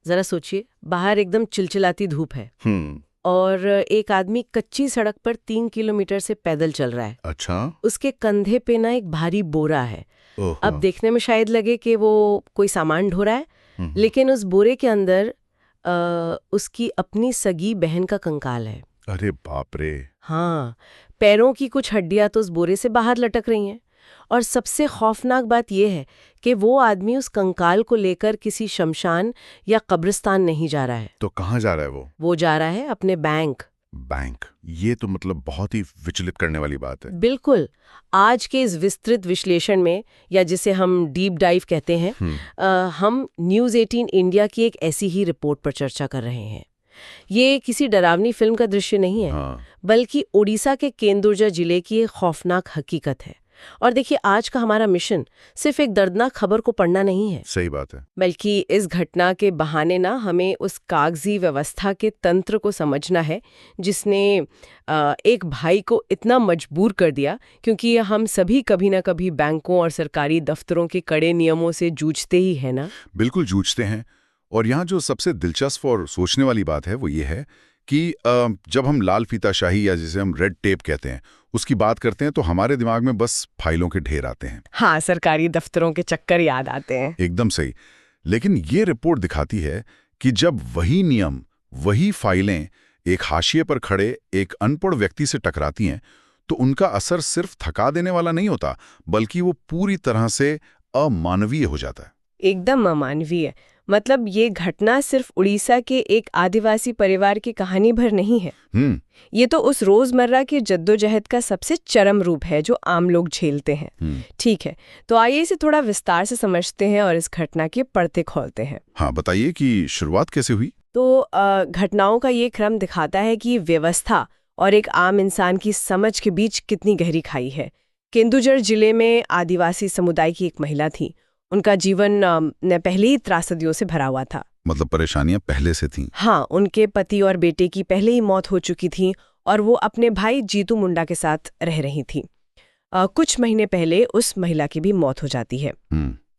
जरा सोचिए, बाहर एकदम चिलचिलाती धूप है हम्म। और एक आदमी कच्ची सड़क पर 3 किलोमीटर से पैदल चल रहा है। अच्छा। उसके कंधे पे ना एक भारी बोरा है। ओहो। अब देखने में शायद लगे कि वो कोई सामान ढो रहा है, लेकिन उस बोरे के अंदर उसकी अपनी सगी बहन का कंकाल है। अरे बाप रे। हाँ, पैरों की कुछ हड्डियां तो उस बोरे से बाहर लटक रही हैं। और सबसे खौफनाक बात यह है कि वो आदमी उस कंकाल को लेकर किसी शमशान या कब्रिस्तान नहीं जा रहा है। तो कहाँ जा रहा है वो? वो जा रहा है अपने बैंक। बैंक? ये तो मतलब बहुत ही विचलित करने वाली बात है। बिल्कुल। आज के इस विस्तृत विश्लेषण में, या जिसे हम डीप डाइव कहते हैं, हम न्यूज़ 18 इंडिया की एक ऐसी ही रिपोर्ट पर चर्चा कर रहे हैं। ये किसी डरावनी फिल्म का दृश्य नहीं है, बल्कि ओडिशा के केंदुर्जा जिले की एक खौफनाक हकीकत है। और देखिए, आज का हमारा मिशन सिर्फ एक दर्दनाक खबर को पढ़ना नहीं है। सही बात है। बल्कि इस घटना के बहाने ना हमें उस कागजी व्यवस्था के तंत्र को समझना है जिसने एक भाई को इतना मजबूर कर दिया, क्योंकि हम सभी कभी ना कभी बैंकों और सरकारी दफ्तरों के कड़े नियमों से जूझते ही है ना। बिल्कुल जूझते हैं। और यहाँ जो सबसे दिलचस्प और सोचने वाली बात है वो ये है कि जब हम लाल फीताशाही या जिसे हम रेड टेप कहते हैं उसकी बात करते हैं तो हमारे दिमाग में बस फाइलों के ढेर आते हैं। हाँ, सरकारी दफ्तरों के चक्कर याद आते हैं। एकदम सही। लेकिन ये रिपोर्ट दिखाती है कि जब वही नियम, वही फाइलें एक हाशिए पर खड़े एक अनपढ़ व्यक्ति से टकराती हैं तो उनका असर सिर्फ थका देने वाला नहीं होता, बल्कि वो पूरी तरह से अमानवीय हो जाता है। एकदम अमानवीय। मतलब ये घटना सिर्फ उड़ीसा के एक आदिवासी परिवार की कहानी भर नहीं है। ये तो उस रोजमर्रा की जद्दोजहद का सबसे चरम रूप है जो आम लोग झेलते हैं। ठीक है, तो आइए इसे थोड़ा विस्तार से समझते हैं और इस घटना के पर्दे खोलते हैं। हाँ, बताइए कि शुरुआत कैसे हुई? तो घटनाओं का ये क्रम दिखाता है कि व्यवस्था और एक आम इंसान की समझ के बीच कितनी गहरी खाई है। केंदुझर जिले में आदिवासी समुदाय की एक महिला थी। उनका जीवन न पहले ही त्रासदियों से भरा हुआ था। मतलब परेशानियां पहले से थीं। हाँ, उनके पति और बेटे की पहले ही मौत हो चुकी थी और वो अपने भाई जीतू मुंडा के साथ रह रही थी। कुछ महीने पहले उस महिला की भी मौत हो जाती है।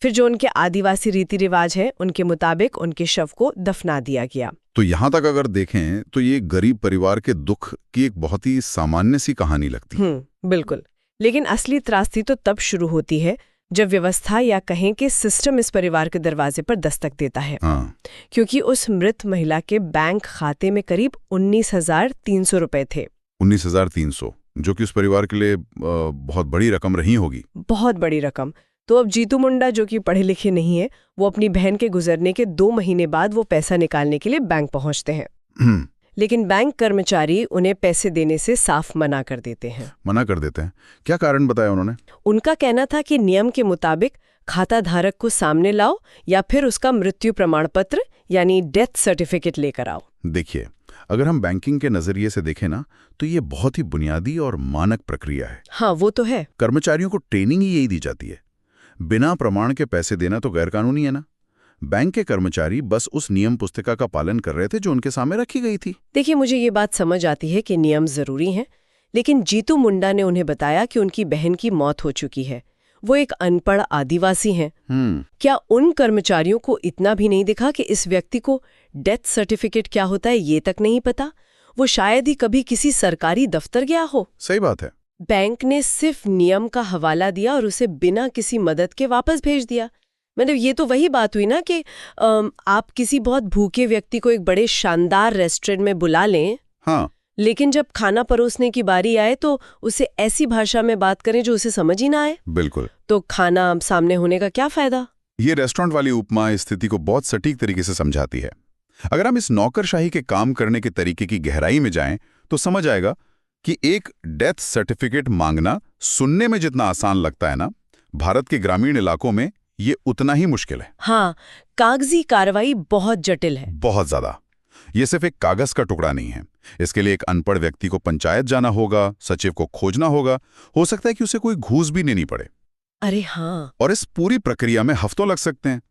फिर जो उनके आदिवासी रीति रिवाज है उनके मुताबिक उनके शव को दफना दिया गया। तो यहाँ तक अगर देखें तो ये गरीब परिवार के दुख की एक बहुत ही सामान्य सी कहानी लगती है। बिल्कुल। लेकिन असली त्रासदी तो तब शुरू होती है जब व्यवस्था या कहें कि सिस्टम इस परिवार के दरवाजे पर दस्तक देता है। क्योंकि उस मृत महिला के बैंक खाते में करीब 19,300 रुपए थे। 19,300, जो कि उस परिवार के लिए बहुत बड़ी रकम रही होगी। बहुत बड़ी रकम। तो अब जीतू मुंडा, जो कि पढ़े लिखे नहीं है, वो अपनी बहन के गुजरने के 2 महीने बाद वो पैसा निकालने के लिए बैंक पहुंचते हैं। लेकिन बैंक कर्मचारी उन्हें पैसे देने से साफ मना कर देते हैं। मना कर देते हैं? क्या कारण बताया उन्होंने? उनका कहना था कि नियम के मुताबिक खाता धारक को सामने लाओ या फिर उसका मृत्यु प्रमाण पत्र यानी डेथ सर्टिफिकेट लेकर आओ। देखिए, अगर हम बैंकिंग के नजरिए से देखें ना तो ये बहुत ही बुनियादी और मानक प्रक्रिया है। हाँ, वो तो है। कर्मचारियों को ट्रेनिंग ही यही दी जाती है। बिना प्रमाण के पैसे देना तो गैरकानूनी है ना। बैंक के कर्मचारी बस उस नियम पुस्तिका का पालन कर रहे थे जो उनके सामने रखी गई थी। देखिए, मुझे ये बात समझ आती है कि नियम जरूरी हैं, लेकिन जीतू मुंडा ने उन्हें बताया कि उनकी बहन की मौत हो चुकी है। वो एक अनपढ़ आदिवासी हैं। क्या उन कर्मचारियों को इतना भी नहीं दिखा कि इस व्यक्ति को डेथ सर्टिफिकेट क्या होता है ये तक नहीं पता? वो शायद ही कभी किसी सरकारी दफ्तर गया हो। सही बात है। बैंक ने सिर्फ नियम का हवाला दिया और उसे बिना किसी मदद के वापस भेज दिया। मतलब ये तो वही बात हुई ना कि आप किसी बहुत भूखे व्यक्ति को एक बड़े शानदार रेस्टोरेंट में बुला लें, हाँ, लेकिन जब खाना परोसने की बारी आए तो उसे ऐसी भाषा में बात करें जो उसे समझ ही ना आए। बिल्कुल। तो खाना सामने होने का क्या फायदा? ये रेस्टोरेंट वाली उपमा इस स्थिति को बहुत सटीक तरीके से समझाती है। अगर हम इस नौकरशाही के काम करने के तरीके की गहराई में जाएं तो समझ आएगा कि एक डेथ सर्टिफिकेट मांगना सुनने में जितना आसान लगता है ना, भारत के ग्रामीण इलाकों में ये उतना ही मुश्किल है। हाँ, कागजी कार्रवाई बहुत जटिल है। बहुत ज्यादा। ये सिर्फ एक कागज का टुकड़ा नहीं है। इसके लिए एक अनपढ़ व्यक्ति को पंचायत जाना होगा, सचिव को खोजना होगा, हो सकता है कि उसे कोई घूस भी लेनी पड़े। अरे हाँ। और इस पूरी प्रक्रिया में हफ्तों लग सकते हैं।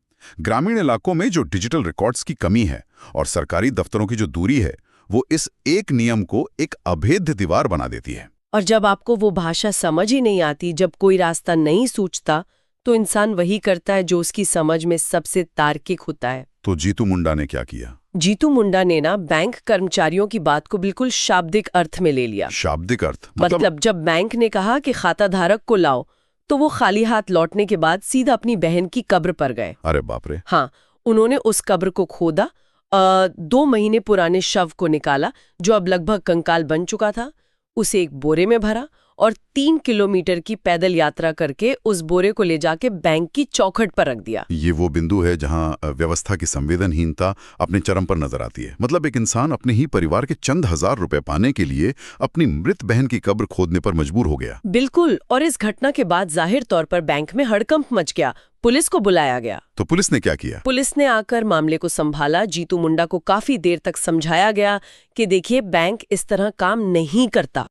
ग्रामीण इलाकों में जो डिजिटल रिकॉर्ड्स की कमी है और सरकारी दफ्तरों की जो दूरी है, वो इस एक नियम को एक अभेद्य दीवार बना देती है। और जब आपको वो भाषा समझ ही नहीं आती, जब कोई रास्ता नहीं सूझता, तो इंसान वही करता है जो उसकी समझ में सबसे तार्किक होता है। तो जीतू मुंडा ने क्या किया? जीतू मुंडा ने ना बैंक कर्मचारियों की बात को बिल्कुल शाब्दिक अर्थ में ले लिया। शाब्दिक अर्थ मतलब जब बैंक ने कहा कि खाता धारक को लाओ, तो वो खाली हाथ लौटने के बाद सीधा अपनी बहन की कब्र पर गए। अरे बाप रे। हाँ, उन्होंने उस कब्र को खोदा, 2 महीने पुराने शव को निकाला जो अब लगभग कंकाल बन चुका था, उसे एक बोरे में भरा और 3 किलोमीटर की पैदल यात्रा करके उस बोरे को ले जाके बैंक की चौखट पर रख दिया। ये वो बिंदु है जहां व्यवस्था की संवेदनहीनता अपने चरम पर नजर आती है। मतलब एक इंसान अपने ही परिवार के चंद हजार रुपए पाने के लिए अपनी मृत बहन की कब्र खोदने पर मजबूर हो गया। बिल्कुल, और इस घटना के बाद जाहिर तौर पर बैंक में हड़कंप मच गया। पुलिस को बुलाया गया। तो पुलिस ने क्या किया? पुलिस ने आकर मामले को संभाला। जीतू मुंडा को काफी देर तक समझाया गया कि देखिए, बैंक इस तरह काम नहीं करता।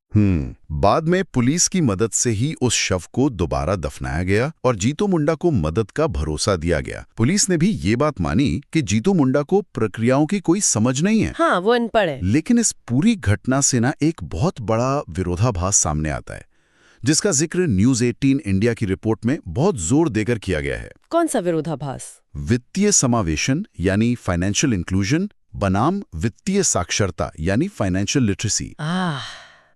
बाद में पुलिस की मदद से ही उस शव को दोबारा दफनाया गया और जीतू मुंडा को मदद का भरोसा दिया गया। पुलिस ने भी ये बात मानी कि जीतू मुंडा को प्रक्रियाओं की कोई समझ नहीं है। हाँ, वो अनपढ़ है। लेकिन इस पूरी घटना से ना एक बहुत बड़ा विरोधाभास सामने आता है, जिसका जिक्र न्यूज 18 इंडिया की रिपोर्ट में बहुत जोर देकर किया गया है। कौन सा विरोधाभास? वित्तीय समावेशन यानी फाइनेंशियल इंक्लूजन बनाम वित्तीय साक्षरता यानी फाइनेंशियल लिटरेसी।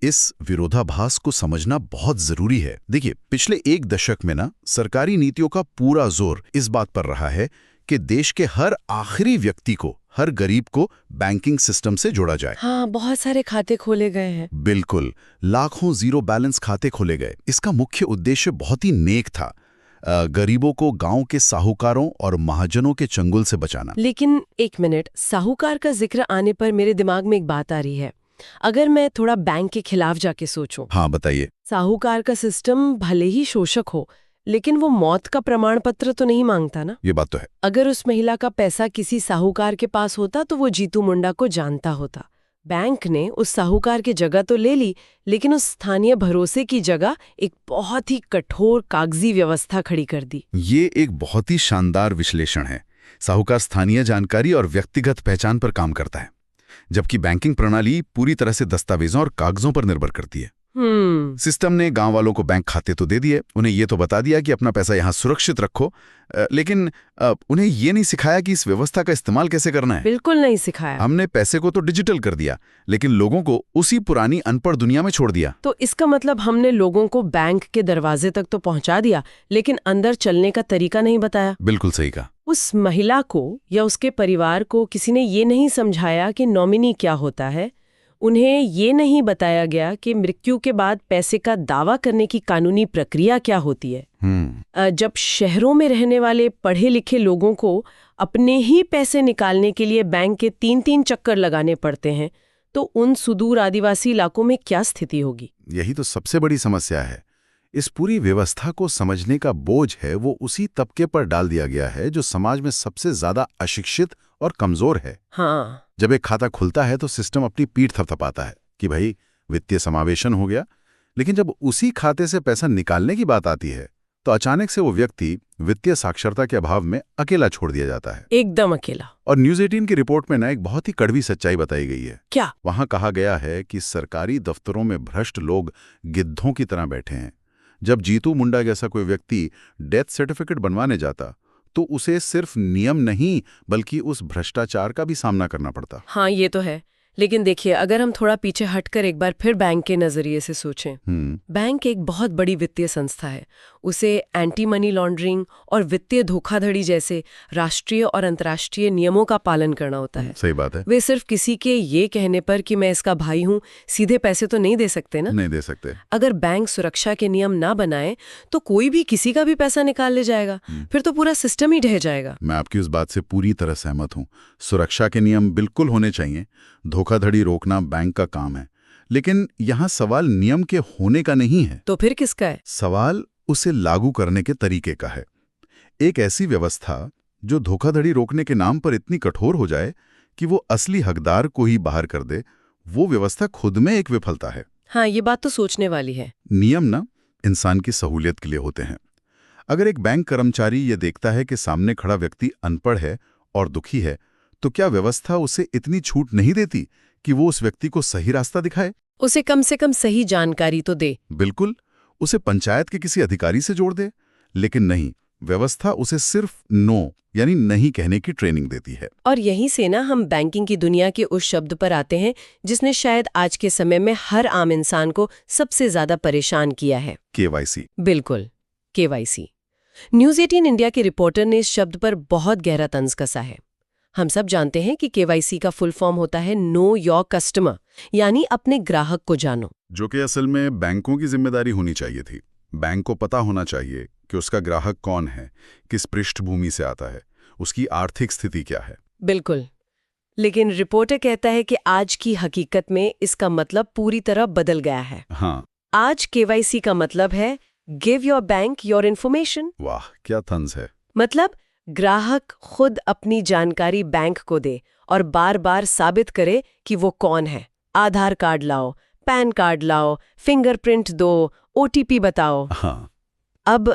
इस विरोधाभास को समझना बहुत जरूरी है। देखिए, पिछले 1 दशक में ना सरकारी नीतियों का पूरा जोर इस बात पर रहा है कि देश के हर आखिरी व्यक्ति को, हर गरीब को बैंकिंग सिस्टम से जोड़ा जाए। हाँ, बहुत सारे खाते खोले गए हैं। बिल्कुल, लाखों जीरो बैलेंस खाते खोले गए। इसका मुख्य उद्देश्य बहुत ही नेक था, गरीबों को गांव के साहूकारों और महाजनों के चंगुल से बचाना। लेकिन एक मिनट, साहूकार का जिक्र आने पर मेरे दिमाग में एक बात आ रही है। अगर मैं थोड़ा बैंक के खिलाफ जाके सोचूं। हाँ, बताइए। साहूकार का सिस्टम भले ही शोषक हो, लेकिन वो मौत का प्रमाण पत्र तो नहीं मांगता ना। ये बात तो है। अगर उस महिला का पैसा किसी साहूकार के पास होता तो वो जीतू मुंडा को जानता होता। बैंक ने उस साहूकार की जगह तो ले ली, लेकिन उस स्थानीय भरोसे की जगह एक बहुत ही कठोर कागजी व्यवस्था खड़ी कर दी। ये एक बहुत ही शानदार विश्लेषण है। साहूकार स्थानीय जानकारी और व्यक्तिगत पहचान पर काम करता है, जबकि बैंकिंग प्रणाली पूरी तरह से दस्तावेजों और कागजों पर निर्भर करती है। सिस्टम ने गांव वालों को बैंक खाते तो दे दिए, उन्हें ये तो बता दिया कि अपना पैसा यहां सुरक्षित रखो, लेकिन उन्हें ये नहीं सिखाया कि इस व्यवस्था का इस्तेमाल कैसे करना है। बिल्कुल नहीं सिखाया। हमने पैसे को तो डिजिटल कर दिया, लेकिन लोगों को उसी पुरानी अनपढ़ दुनिया में छोड़ दिया। तो इसका मतलब हमने लोगों को बैंक के दरवाजे तक तो पहुंचा दिया, लेकिन अंदर चलने का तरीका नहीं बताया। बिल्कुल सही कहा। उस महिला को या उसके परिवार को किसी ने ये नहीं समझाया कि नॉमिनी क्या होता है। उन्हें ये नहीं बताया गया कि मृत्यु के बाद पैसे का दावा करने की कानूनी प्रक्रिया क्या होती है। जब शहरों में रहने वाले पढ़े लिखे लोगों को अपने ही पैसे निकालने के लिए बैंक के 3-3 चक्कर लगाने पड़ते हैं, तो उन सुदूर आदिवासी इलाकों में क्या स्थिति होगी? यही तो सबसे बड़ी समस्या है। इस पूरी व्यवस्था को समझने का बोझ है वो उसी तबके पर डाल दिया गया है जो समाज में सबसे ज्यादा अशिक्षित और कमजोर है। हाँ। जब एक खाता खुलता है तो सिस्टम अपनी पीठ थपथपाता है कि भाई वित्तीय समावेशन हो गया, लेकिन जब उसी खाते से पैसा निकालने की बात आती है तो अचानक से वो व्यक्ति वित्तीय साक्षरता के अभाव में अकेला छोड़ दिया जाता है। एकदम अकेला। और न्यूज 18 की रिपोर्ट में ना एक बहुत ही कड़वी सच्चाई बताई गई है। क्या? वहां कहा गया है कि सरकारी दफ्तरों में भ्रष्ट लोग गिद्धों की तरह बैठे हैं। जब जीतू मुंडा जैसा कोई व्यक्ति डेथ सर्टिफिकेट बनवाने जाता तो उसे सिर्फ नियम नहीं बल्कि उस भ्रष्टाचार का भी सामना करना पड़ता। हाँ, ये तो है। लेकिन देखिए, अगर हम थोड़ा पीछे हटकर एक बार फिर बैंक के नजरिए से सोचें। बैंक एक बहुत बड़ी वित्तीय संस्था है। उसे एंटी मनी लॉन्ड्रिंग और वित्तीय धोखाधड़ी जैसे राष्ट्रीय और अंतर्राष्ट्रीय नियमों का पालन करना होता है। सही बात है। वे सिर्फ किसी के ये कहने पर कि मैं इसका भाई हूँ सीधे पैसे तो नहीं दे सकते ना। नहीं दे सकते। अगर बैंक सुरक्षा के नियम ना बनाए तो कोई भी किसी का भी पैसा निकाल ले जाएगा, फिर तो पूरा सिस्टम ही ढह जाएगा। मैं आपकी उस बात से पूरी तरह सहमत हूँ। सुरक्षा के नियम बिल्कुल होने चाहिए। धोखाधड़ी रोकना बैंक का काम है, लेकिन यहाँ सवाल नियम के होने का नहीं है। तो फिर किसका है? सवाल उसे लागू करने के तरीके का है। एक ऐसी व्यवस्था जो धोखाधड़ी रोकने के नाम पर इतनी कठोर हो जाए कि वो असली हकदार को ही बाहर कर दे, वो व्यवस्था खुद में एक विफलता है। हाँ, ये बात तो सोचने वाली है। नियम ना इंसान की सहूलियत के लिए होते हैं। अगर एक बैंक कर्मचारी ये देखता है कि सामने खड़ा व्यक्ति अनपढ़ है और दुखी है, तो क्या व्यवस्था उसे इतनी छूट नहीं देती कि वो उस व्यक्ति को सही रास्ता दिखाए? उसे कम से कम सही जानकारी तो दे। बिल्कुल, उसे पंचायत के किसी अधिकारी से जोड़ दे। लेकिन नहीं, व्यवस्था उसे सिर्फ नो यानी नहीं कहने की ट्रेनिंग देती है। और यहीं से ना हम बैंकिंग की दुनिया के उस शब्द पर आते हैं जिसने शायद आज के समय में हर आम इंसान को सबसे ज्यादा परेशान किया है। KYC। बिल्कुल, KYC। न्यूज़ 18 इंडिया के रिपोर्टर ने इस शब्द पर बहुत गहरा तंज कसा है। हम सब जानते हैं कि KYC का फुल फॉर्म होता है नो योर कस्टमर, यानी अपने ग्राहक को जानो, जो कि असल में बैंकों की जिम्मेदारी होनी चाहिए थी। बैंक को पता होना चाहिए कि उसका ग्राहक कौन है, किस पृष्ठभूमि से आता है, उसकी आर्थिक स्थिति क्या है। बिल्कुल। लेकिन रिपोर्टर कहता है कि आज की हकीकत में इसका मतलब पूरी तरह बदल गया है। हाँ। आज KYC का मतलब है give your bank your information. वाह, क्या तंज है। मतलब ग्राहक खुद अपनी जानकारी बैंक को दे और बार बार साबित करे कि वो कौन है। आधार कार्ड लाओ, पैन कार्ड लाओ, फिंगरप्रिंट दो, OTP बताओ। हाँ। अब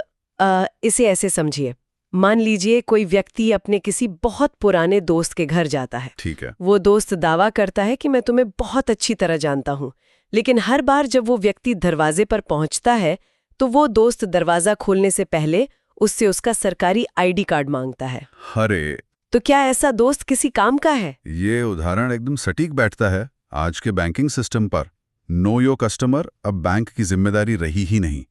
इसे ऐसे समझिए, मान लीजिए कोई व्यक्ति अपने किसी बहुत पुराने दोस्त के घर जाता है। ठीक है। वो दोस्त दावा करता है कि मैं तुम्हें बहुत अच्छी तरह जानता हूँ, लेकिन हर बार जब वो व्यक्ति दरवाजे पर पहुंचता है तो वो दोस्त दरवाजा खोलने से पहले उससे उसका सरकारी ID कार्ड मांगता है। अरे, तो क्या ऐसा दोस्त किसी काम का है? ये उदाहरण एकदम सटीक बैठता है आज के बैंकिंग सिस्टम पर। नो योर कस्टमर अब बैंक की जिम्मेदारी रही ही नहीं,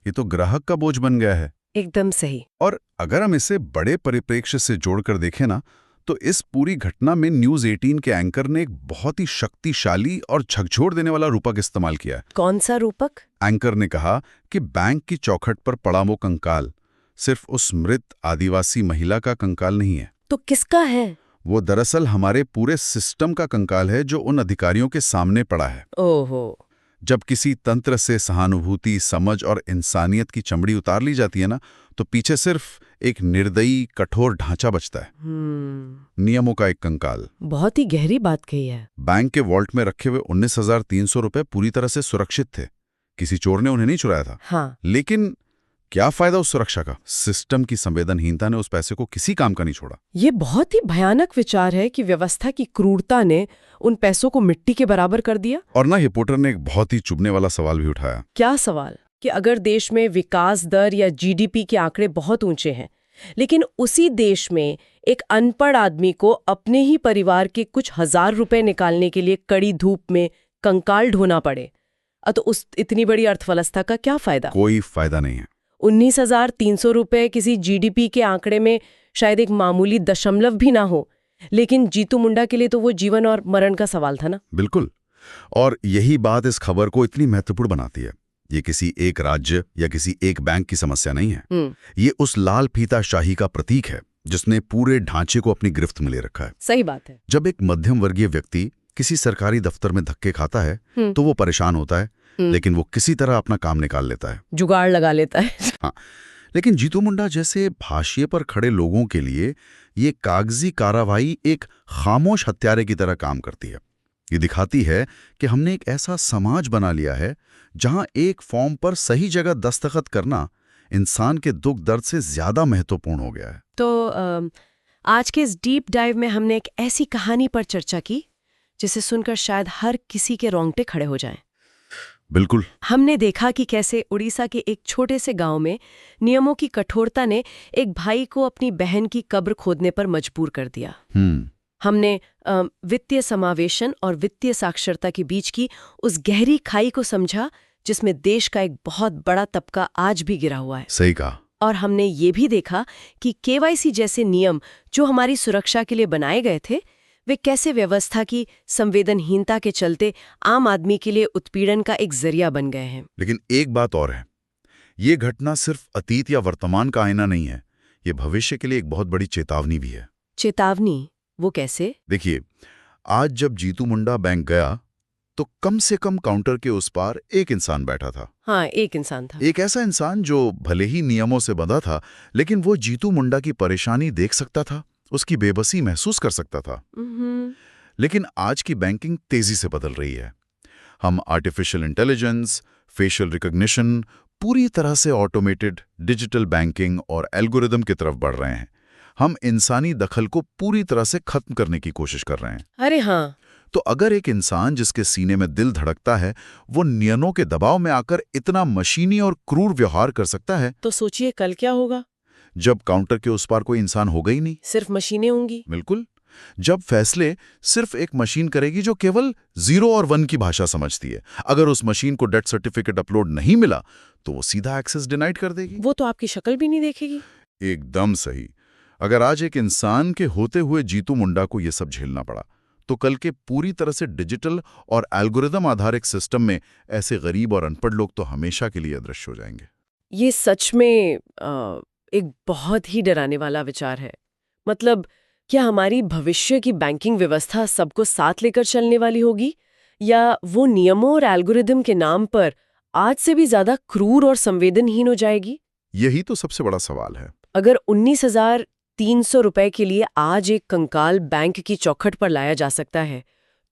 ये तो ग्राहक का बोझ बन गया है। एकदम सही। और अगर हम इसे बड़े परिप्रेक्ष्य से जोड़कर देखें ना, तो इस पूरी घटना में न्यूज़ 18 के एंकर ने एक बहुत ही शक्तिशाली और झकझोर देने वाला रूपक इस्तेमाल किया है। कौन सा रूपक? एंकर ने कहा कि बैंक की चौखट पर पड़ा वो कंकाल सिर्फ उस मृत आदिवासी महिला का कंकाल नहीं है। तो किसका है? वो दरअसल हमारे पूरे सिस्टम का कंकाल है जो उन अधिकारियों के सामने पड़ा है। ओहो। जब किसी तंत्र से सहानुभूति, समझ और इंसानियत की चमड़ी उतार ली जाती है ना, तो पीछे सिर्फ एक निर्दयी कठोर ढांचा बचता है। नियमों का एक कंकाल। बहुत ही गहरी बात कही है। बैंक के वॉल्ट में रखे हुए 19,300 रुपए पूरी तरह से सुरक्षित थे। किसी चोर ने उन्हें नहीं चुराया था। हाँ। लेकिन क्या फायदा उस सुरक्षा का? सिस्टम की संवेदनहीनता ने उस पैसे को किसी काम का नहीं छोड़ा। ये बहुत ही भयानक विचार है कि व्यवस्था की क्रूरता ने उन पैसों को मिट्टी के बराबर कर दिया। और ना, रिपोर्टर ने एक बहुत ही चुभने वाला सवाल भी उठाया। क्या सवाल? कि अगर देश में विकास दर या GDP के आंकड़े बहुत ऊंचे हैं, लेकिन उसी देश में एक अनपढ़ आदमी को अपने ही परिवार के कुछ हजार रुपए निकालने के लिए कड़ी धूप में कंकाल ढोना पड़े, तो उस इतनी बड़ी अर्थव्यवस्था का क्या फायदा? कोई फायदा नहीं है। 19,300 रुपए किसी GDP के आंकड़े में शायद एक मामूली दशमलव भी ना हो, लेकिन जीतू मुंडा के लिए तो वो जीवन और मरण का सवाल था ना। बिल्कुल। और यही बात इस खबर को इतनी महत्वपूर्ण बनाती है। ये किसी एक राज्य या किसी एक बैंक की समस्या नहीं है। ये उस लाल फीता शाही का प्रतीक है जिसने पूरे ढांचे को अपनी गिरफ्त में ले रखा है। सही बात है। जब एक मध्यम वर्गीय व्यक्ति किसी सरकारी दफ्तर में धक्के खाता है तो वो परेशान होता है, लेकिन वो किसी तरह अपना काम निकाल लेता है, जुगाड़ लगा लेता है। हाँ। लेकिन जीतू मुंडा जैसे हाशिए पर खड़े लोगों के लिए ये कागजी कार्रवाई एक खामोश हत्यारे की तरह काम करती है। ये दिखाती है कि हमने एक ऐसा समाज बना लिया है जहां एक फॉर्म पर सही जगह दस्तखत करना इंसान के दुख दर्द से ज्यादा महत्वपूर्ण हो गया है। तो आज के इस डीप डाइव में हमने एक ऐसी कहानी पर चर्चा की जिसे सुनकर शायद हर किसी के रोंगटे खड़े हो जाएं। बिल्कुल। हमने देखा कि कैसे उड़ीसा के एक छोटे से गांव में नियमों की कठोरता ने एक भाई को अपनी बहन की कब्र खोदने पर मजबूर कर दिया। हमने वित्तीय समावेशन और वित्तीय साक्षरता के बीच की उस गहरी खाई को समझा जिसमें देश का एक बहुत बड़ा तबका आज भी गिरा हुआ है। सही कहा। और हमने ये भी देखा कि KYC जैसे नियम जो हमारी सुरक्षा के लिए बनाए गए थे, वे कैसे व्यवस्था की संवेदनहीनता के चलते आम आदमी के लिए उत्पीड़न का एक जरिया बन गए हैं। लेकिन एक बात और है, ये घटना सिर्फ अतीत या वर्तमान का आईना नहीं है, ये भविष्य के लिए एक बहुत बड़ी चेतावनी भी है। चेतावनी? वो कैसे? देखिए, आज जब जीतू मुंडा बैंक गया तो कम से कम काउंटर के उस पार एक इंसान बैठा था। हाँ, एक इंसान था। एक ऐसा इंसान जो भले ही नियमों से बंधा था, लेकिन वो जीतू मुंडा की परेशानी देख सकता था, उसकी बेबसी महसूस कर सकता था। लेकिन आज की बैंकिंग तेजी से बदल रही है। हम आर्टिफिशियल इंटेलिजेंस, फेशियल रिकॉग्निशन, पूरी तरह से ऑटोमेटेड डिजिटल बैंकिंग और एल्गोरिदम की तरफ बढ़ रहे हैं। हम इंसानी दखल को पूरी तरह से खत्म करने की कोशिश कर रहे हैं। अरे हाँ। तो अगर एक इंसान जिसके सीने में दिल धड़कता है वो नियमों के दबाव में आकर इतना मशीनी और क्रूर व्यवहार कर सकता है, तो सोचिए कल क्या होगा। जब काउंटर के उस पार कोई इंसान होगा ही नहीं, सिर्फ मशीनें होंगी। बिल्कुल। जब फैसले सिर्फ एक मशीन करेगी जो केवल 0 और 1 की भाषा समझती है। अगर उस मशीन को डेथ सर्टिफिकेट अपलोड नहीं मिला तो वो सीधा एक्सेस डिनाइड कर देगी। वो तो आपकी शक्ल भी नहीं देखेगी। एकदम सही। अगर आज एक इंसान के होते हुए जीतू मुंडा को ये सब झेलना पड़ा, तो कल के पूरी तरह से डिजिटल और एल्गोरिदम आधारित सिस्टम में ऐसे गरीब और अनपढ़ लोग तो हमेशा के लिए अदृश्य हो जाएंगे। ये सच में एक बहुत ही डराने वाला विचार है। मतलब क्या हमारी भविष्य की बैंकिंग व्यवस्था सबको साथ लेकर चलने वाली होगी, या वो नियमों और एल्गोरिदम के नाम पर आज से भी ज्यादा क्रूर और संवेदनहीन हो जाएगी? यही तो सबसे बड़ा सवाल है। अगर 19,300 रुपए के लिए आज एक कंकाल बैंक की चौखट पर लाया जा सकता है,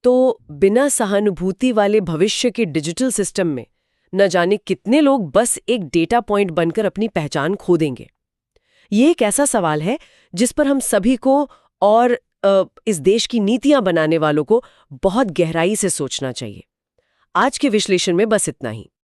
तो बिना सहानुभूति वाले भविष्य के डिजिटल सिस्टम में न जाने कितने लोग बस एक डेटा पॉइंट बनकर अपनी पहचान खो देंगे। ये एक ऐसा सवाल है जिस पर हम सभी को और इस देश की नीतियां बनाने वालों को बहुत गहराई से सोचना चाहिए। आज के विश्लेषण में बस इतना ही।